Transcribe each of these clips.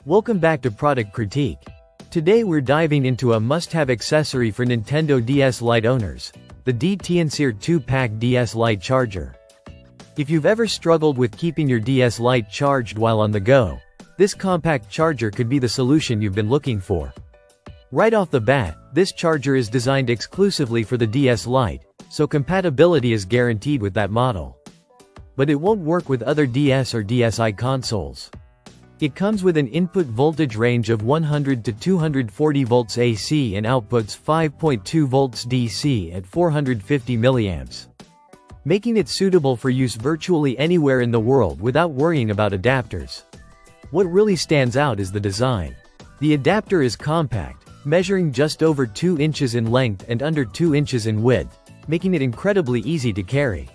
Welcome back to Product Critique. Today we're diving into a must-have accessory for Nintendo DS Lite owners, the DTianSir 2-pack DS Lite Charger. If you've ever struggled with keeping your DS Lite charged while on the go, this compact charger could be the solution you've been looking for. Right off the bat, this charger is designed exclusively for the DS Lite, so compatibility is guaranteed with that model. But it won't work with other DS or DSi consoles. It comes with an input voltage range of 100 to 240 volts AC and outputs 5.2 volts DC at 450 milliamps, making it suitable for use virtually anywhere in the world without worrying about adapters. What really stands out is the design. The adapter is compact, measuring just over 2 inches in length and under 2 inches in width, making it incredibly easy to carry.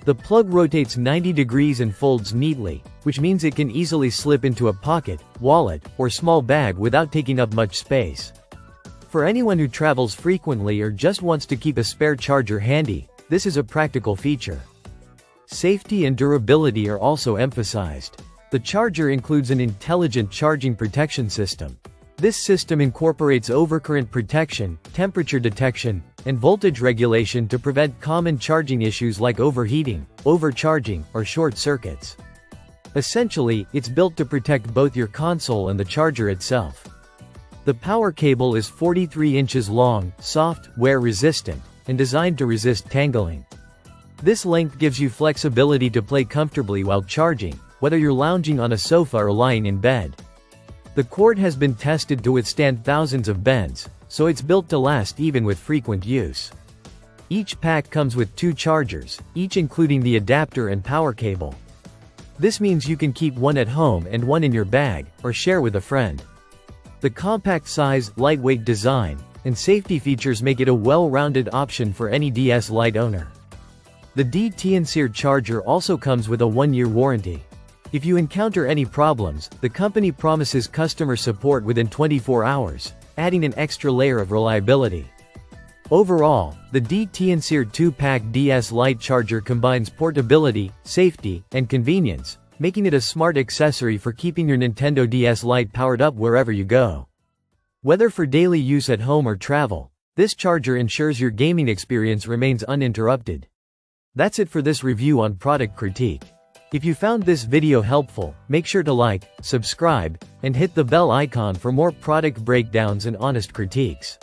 The plug rotates 90 degrees and folds neatly, which means it can easily slip into a pocket, wallet, or small bag without taking up much space. For anyone who travels frequently or just wants to keep a spare charger handy, this is a practical feature. Safety and durability are also emphasized. The charger includes an intelligent charging protection system. This system incorporates overcurrent protection, temperature detection, and voltage regulation to prevent common charging issues like overheating, overcharging, or short circuits. Essentially, it's built to protect both your console and the charger itself. The power cable is 43 inches long, soft, wear-resistant, and designed to resist tangling. This length gives you flexibility to play comfortably while charging, whether you're lounging on a sofa or lying in bed. The cord has been tested to withstand thousands of bends, so it's built to last even with frequent use. Each pack comes with 2 chargers, each including the adapter and power cable. This means you can keep one at home and one in your bag, or share with a friend. The compact size, lightweight design, and safety features make it a well-rounded option for any DS Lite owner. The DTianSir charger also comes with a 1-year warranty. If you encounter any problems, the company promises customer support within 24 hours, adding an extra layer of reliability. Overall, the DTianSir 2-pack DS Lite Charger combines portability, safety, and convenience, making it a smart accessory for keeping your Nintendo DS Lite powered up wherever you go. Whether for daily use at home or travel, this charger ensures your gaming experience remains uninterrupted. That's it for this review on Product Critique. If you found this video helpful, make sure to like, subscribe, and hit the bell icon for more product breakdowns and honest critiques.